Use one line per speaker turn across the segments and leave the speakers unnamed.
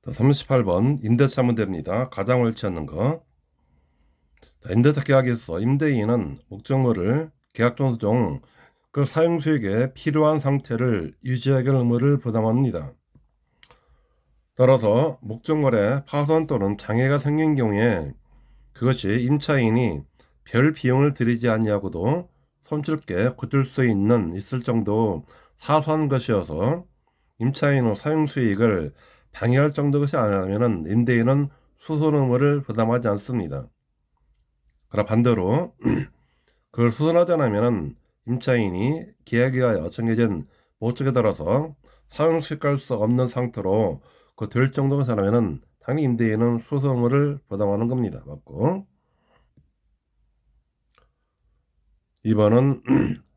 38번 임대차 문제입니다. 가장을 취하는 거. 임대차 계약에서 임대인은 목적물을 계약 중 그 사용 수익에 필요한 상태를 유지하기 위한 의무를 부담합니다. 따라서 목적물에 파손 또는 장애가 생긴 경우에 그것이 임차인이 별 비용을 들이지 않냐고도 손쉽게 고칠 수 있을 정도 사소한 것이어서 임차인의 사용 수익을 방해할 정도 것이 아니라면 임대인은 수선 의무를 부담하지 않습니다. 그러나 반대로 그걸 수선하지 않으면 임차인이 계약에 의하여 정해진 목적에 따라서 사용 수익할 수 없는 상태로 그 될 정도가 되면 당연히 임대인은 수선 의무를 부담하는 겁니다. 맞고 2번은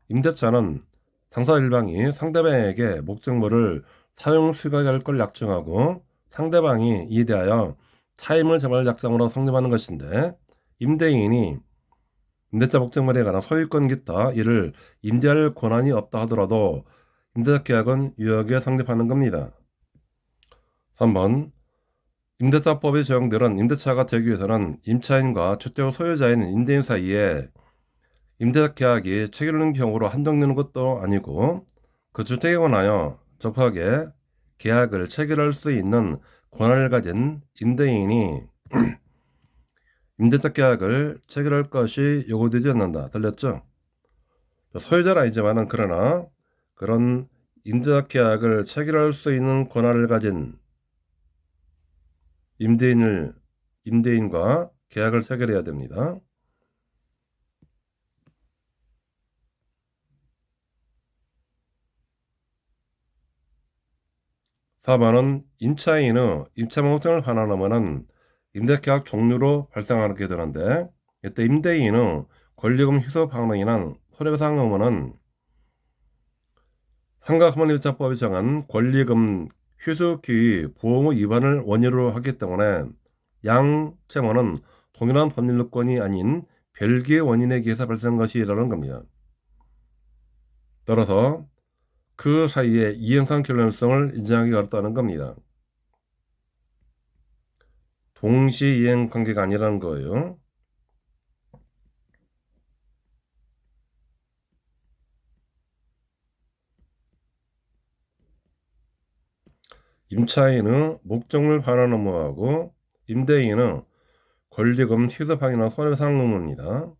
임대차는 당사 일방이 상대방에게 목적물을 사용 수익할 걸 약정하고 상대방이 이에 대하여 차임을 정할 약정으로 성립하는 것인데 임대인이 임대차 목적물에 관한 소유권 기타 이를 임대할 권한이 없다 하더라도 임대차 계약은 유효하게 성립하는 겁니다. 3번 임대차법에 적용되는 임대차가 되기 위해서는 임차인과 주택 소유자인 임대인 사이에 임대차 계약이 체결되는 경우로 한정되는 것도 아니고 그 주택에 관하여 적법하게 계약을 체결할 수 있는 권한을 가진 임대인이 임대차 계약을 체결할 것이 요구되지 않는다. 들렸죠? 소유자는 아니지만은 그러나 그런 임대차 계약을 체결할 수 있는 권한을 가진 임대인과 계약을 체결해야 됩니다. 4번은 임차인의 임차명령을 반환하면은 임대계약 종료로 발생하게 되는데 이때 임대인의 권리금 희소 방랑이란 손해배상 의무는 상가금융임대차법이 정한 권리금 희소기의 보호의 위반을 원인으로 하기 때문에 양 채무는 동일한 법률 요건이 아닌 별개의 원인에 의해서 발생한 것이라는 겁니다. 따라서 그 사이에 이행상 결론성을 인정하기 어렵다는 겁니다. 동시이행 관계가 아니라는 거예요. 임차인의 목적물 반환 의무하고 임대인의 권리금 희소방해나 손해배상 의무입니다.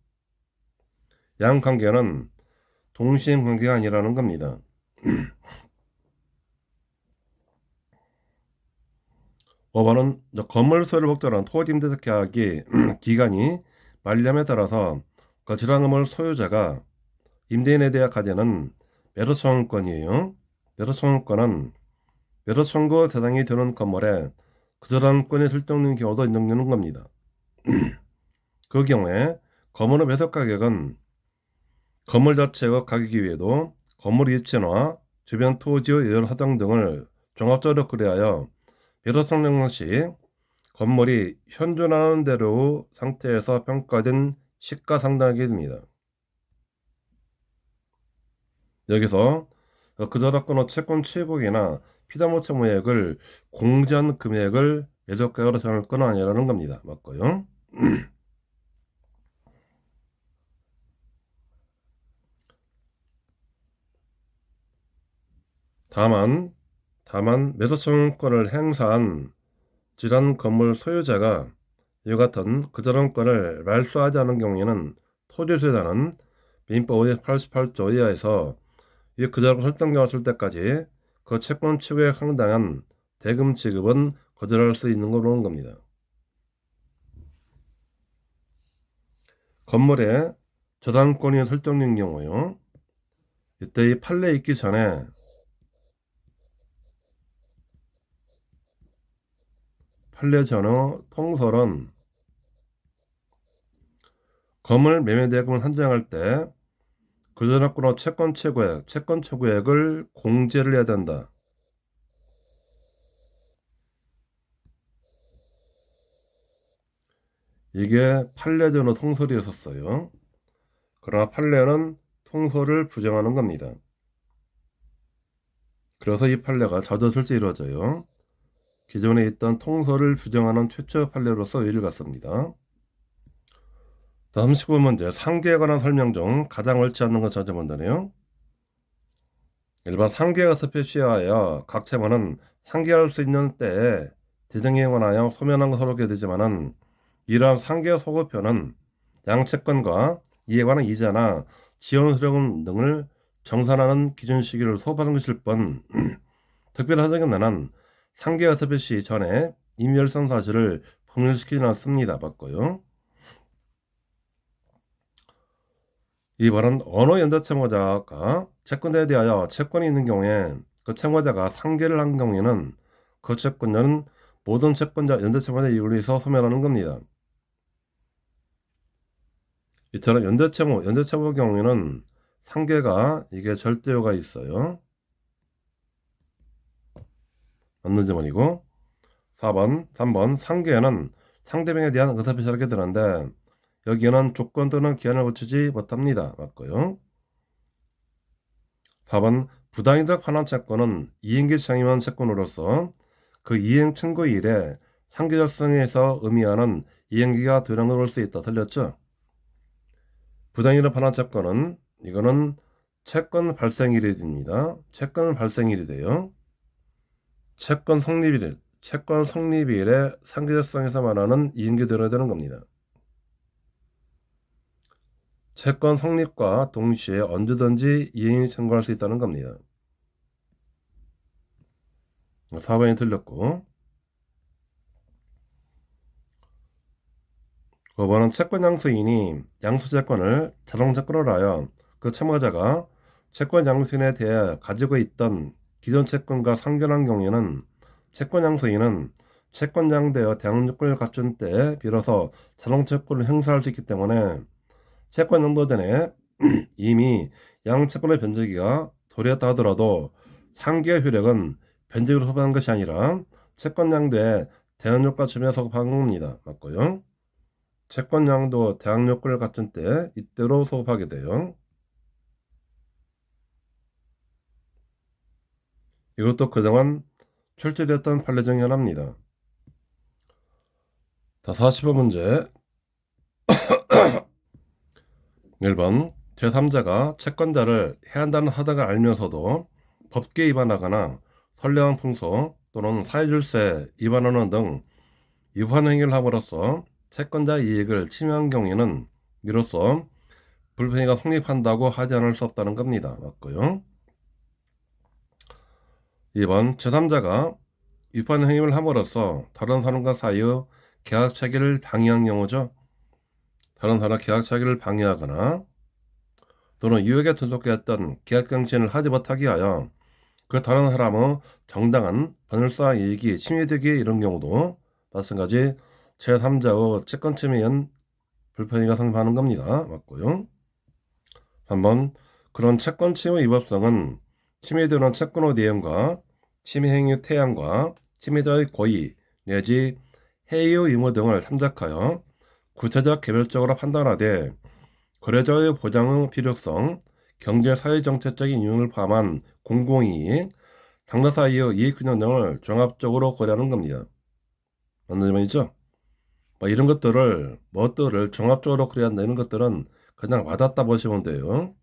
양 관계는 동시행 관계가 아니라는 겁니다. 5번은 건물 소유를 목적으로 토지 임대차 계약이 기간이 만료함에 따라서 그 질환 건물 소유자가 임대인에 대해 가지는 매도 청구권이에요. 매도 청구권은 매도 청구 대상이 되는 건물에 그 저당권이 설정된 경우도 인정되는 겁니다. 그 경우에 건물의 매수 가격은 건물 자체의 가격이 외에도 건물 이체나 주변 토지의 여러 사정 등을 종합적으로 고려하여 매도 성능 시 건물이 현존하는 대로의 상태에서 평가된 시가상당하게 됩니다. 여기서 그 저당권의 채권 취득이나 피담보 채무액을 공제한 금액을 매도가격으로 정할 건 아니라는 겁니다. 맞고요. 다만 매도청구권을 행사한 질환 건물 소유자가 이와 같은 그 저당권을 말소하지 않은 경우에는 토지 소유자는 민법 588조 이하에서 이 그 저당권 설정료가 될 때까지 그 채권 취득에 상당한 대금 지급은 거절할 수 있는 걸로 보는 겁니다. 건물에 저당권이 설정된 경우요. 이때 이 판례 있기 전에 판례 전의 통설은 건물 매매 대금을 산정할 때 그 저당권의 채권 최고액을 공제를 해야 된다. 이게 판례 전의 통설이었었어요. 그러나 판례는 통설을 부정하는 겁니다. 그래서 이 판례가 자주 실제 이루어져요. 기존에 있던 통서를 규정하는 최초 판례로서 의의를 갖습니다. 39문제 상계에 관한 설명 중 가장 옳지 않는 것 찾아본다네요. 1번 상계에서 표시하여 각 채무는 상계할 수 있는 때에 대등에 관하여 소멸한 것으로 되지만은 이러한 상계 소급표는 양채권과 이에 관한 이자나 지원 수령금 등을 정산하는 기준 시기를 소급하는 것일 뿐 특별한 사정이 없는 상계에서 표시 전에 임의열성 사실을 법률시키지 않습니다. 맞고요. 2번은 어느 연대채무자가 채권자에 대하여 채권이 있는 경우에 그 채무자가 상계를 한 경우에는 그 채권자는 모든 채권자 연대채무자 이익을 위해서 소멸하는 겁니다. 이처럼 연대채무 경우에는 상계가 이게 절대요가 있어요. 맞는 질문이고 3번 상계에는 상대방에 대한 의사표시를 하게 되는데 여기에는 조건 또는 기한을 거치지 못합니다. 맞고요. 4번 부당이득 환원 채권은 이행기 장이면 채권으로서 그 이행 청구일에 상계절성에서 의미하는 이행기가 되는 올 수 있다. 틀렸죠? 부당이득 환원 채권은 이거는 채권 발생일이 됩니다. 채권 발생일이 돼요. 채권 성립일에 상계절성에서 말하는 이행기 되어야 되는 겁니다. 채권 성립과 동시에 언제든지 이행이 청구할 수 있다는 겁니다. 4번이 틀렸고 5번은 채권 양수인이 양수채권을 자동채권으로 하여 그 채무자가 채권 양수인에 대해 가지고 있던 기존 채권과 상견한 경우에는 채권 양수인은 채권장되어 대항력을 갖춘 때에 비로소 자동채권을 행사할 수 있기 때문에 채권 양도 전에 이미 양채권의 변제기가 도래했다 하더라도 상계 효력은 변제기로 소급한 것이 아니라 채권 양도에 대항력과 줌에 소급한 겁니다. 맞고요. 채권 양도 대항력을 갖춘 때 이때로 소급하게 돼요. 이것도 그동안 출제됐던 판례 중에 하나입니다. 자, 45문제 1번 제3자가 채권자를 해한다는 하다가 알면서도 법규에 위반하거나 선량한 풍소 또는 사회질서에 위반하는 등 위반 행위를 함으로써 채권자 이익을 침해한 경우에는 이로써 불법행위가 성립한다고 하지 않을 수 없다는 겁니다. 맞고요. 2번 제3자가 위반 행위를 함으로써 다른 사람과 사이의 계약 체계를 방해한 경우죠. 다른 사람 계약 체계를 방해하거나 또는 유역에 등록되었던 계약 정신을 하지 못하게 하여 그 다른 사람의 정당한 법률상 이익이 침해되기 이런 경우도 마찬가지 제3자의 채권 침해에 의한 불법행위가 성립하는 겁니다. 맞고요. 3번 그런 채권 침해 위법성은 침해되는 채권의 내용과 침해 행위 태양과 침해자의 고의 내지 해이의 의무 등을 참작하여 구체적 개별적으로 판단하되 거래자의 보장의 필요성, 경제 사회정책적인 이유를 포함한 공공이익, 당사 사이의 이익균형 등을 종합적으로 고려하는 겁니다. 맞는 말이죠? 이런 것들을 종합적으로 고려한다. 이런 것들은 그냥 맞았다 보시면 돼요.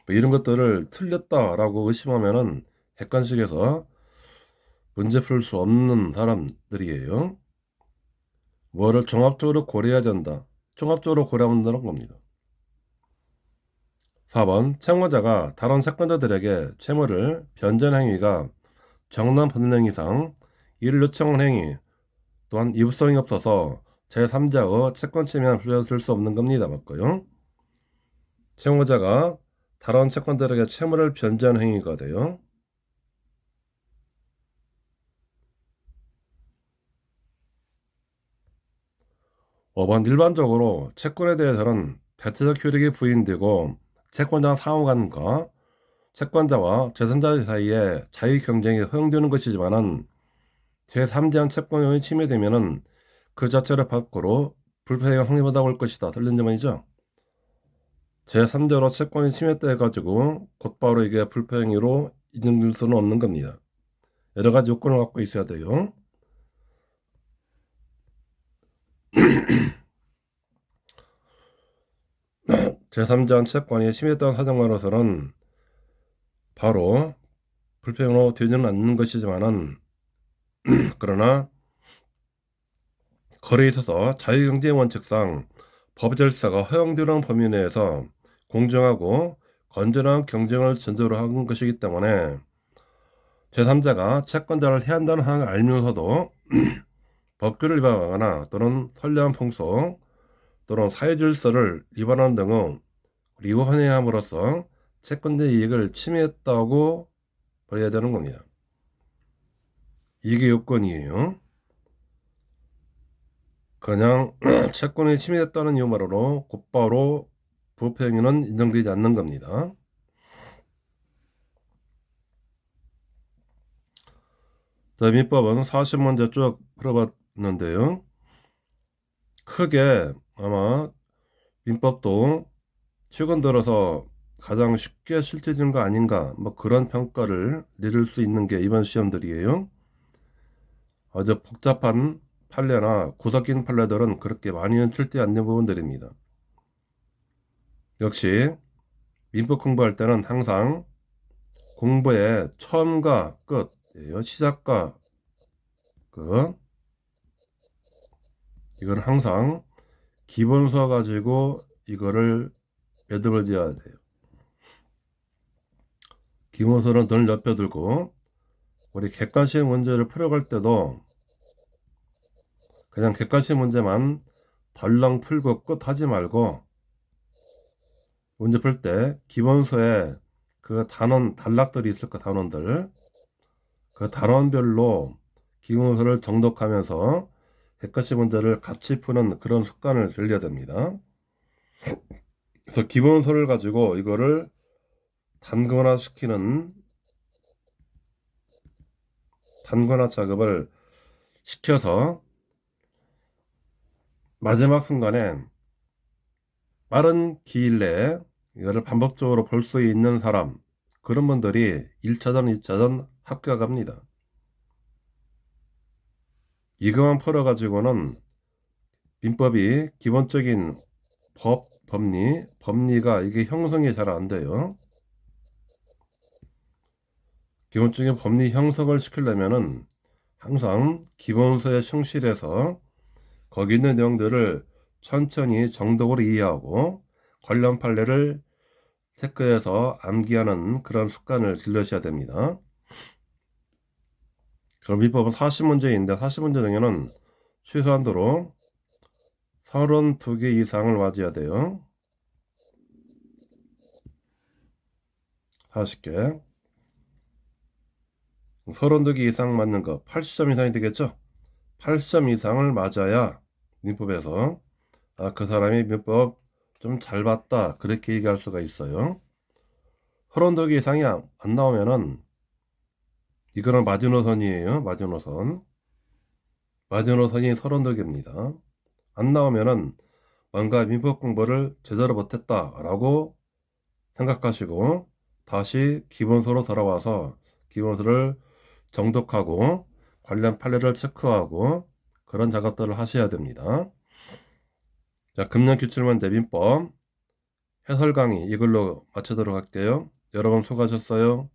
이런 것들을 틀렸다라고 의심하면은 객관식에서 문제 풀 수 없는 사람들이에요. 뭐를 종합적으로 고려해야 된다. 종합적으로 고려한다는 겁니다. 4번 채무자가 다른 채권자들에게 채무를 변제한 행위가 정당 법률행위상 이를 요청한 행위 또한 이부성이 없어서 제3자의 채권 침해는 불려질 수 없는 겁니다. 맞고요. 채무자가 다른 채권자들에게 채무를 변제한 행위가 돼요. 5번 일반적으로 채권에 대해서는 대체적 효력이 부인되고 채권자 상호간과 채권자와 제3자 사이에 자유 경쟁이 허용되는 것이지만은 제3자한 채권이 침해되면은 그 자체를 밖으로 불패가 성립하다고 할 것이다. 틀린 점이죠. 제3자로 채권이 침해돼 가지고 곧바로 이게 불패행위로 인정될 수는 없는 겁니다. 여러 가지 요건을 갖고 있어야 돼요. 제3자한 채권이 침해했다는 사정만으로서는 바로 불평으로 되지는 않는 것이지만은 그러나 거래에 있어서 자유경제 원칙상 법 절차가 허용되는 범위 내에서 공정하고 건전한 경쟁을 전제로 한 것이기 때문에 제3자가 채권자를 해한다는 항을 알면서도 법규를 위반하거나 또는 선량한 풍속 또는 사회질서를 위반하는 등의 위반해야 함으로써 채권자의 이익을 침해했다고 봐야 되는 겁니다. 이게 요건이에요. 그냥 채권이 침해됐다는 이유만으로 곧바로 부패행위는 인정되지 않는 겁니다. 자, 민법은 40문제 쭉 풀어봤는데요. 크게 아마 민법도 최근 들어서 가장 쉽게 실제된 거 아닌가 뭐 그런 평가를 내릴 수 있는 게 이번 시험들이에요. 아주 복잡한 판례나 구석진 판례들은 그렇게 많이는 출제 않는 부분들입니다. 역시 민법 공부할 때는 항상 공부의 처음과 끝이에요. 시작과 끝. 이건 항상 기본서 가지고 이거를 매듭을 지어야 돼요. 기본서는 늘 옆에 두고 우리 객관식 문제를 풀어갈 때도 그냥 객관식 문제만 덜렁 풀고 끝 하지 말고 문제 풀 때 기본서에 그 단원 단락들이 있을 거 단원들 그 단원별로 기본서를 정독하면서 객관식 문제를 같이 푸는 그런 습관을 들여야 됩니다. 그래서 기본서를 가지고 이거를 단권화 작업을 시켜서 마지막 순간에 빠른 기일 내에 이거를 반복적으로 볼 수 있는 사람 그런 분들이 1차전, 2차전 합격합니다. 이것만 풀어가지고는 민법이 기본적인 법리가 이게 형성이 잘 안 돼요. 기본적인 법리 형성을 시키려면은 항상 기본서에 충실해서 거기 있는 내용들을 천천히 정독으로 이해하고 관련 판례를 체크해서 암기하는 그런 습관을 길러셔야 됩니다. 그럼 민법은 40문제인데 40문제 중에는 최소한도로 32개 이상을 맞아야 돼요. 40개. 32개 이상 맞는 거 80점 이상이 되겠죠? 80점 이상을 맞아야 민법에서 그 사람이 민법 좀 잘 봤다 그렇게 얘기할 수가 있어요. 32개 이상이 안 나오면은 이거는 마지노선이에요. 마지노선이 32개입니다. 안 나오면은 뭔가 민법 공부를 제대로 못했다라고 생각하시고 다시 기본서로 돌아와서 기본서를 정독하고 관련 판례를 체크하고 그런 작업들을 하셔야 됩니다. 자, 금년 기출문제 민법 해설 강의 이걸로 마치도록 할게요. 여러분 수고하셨어요.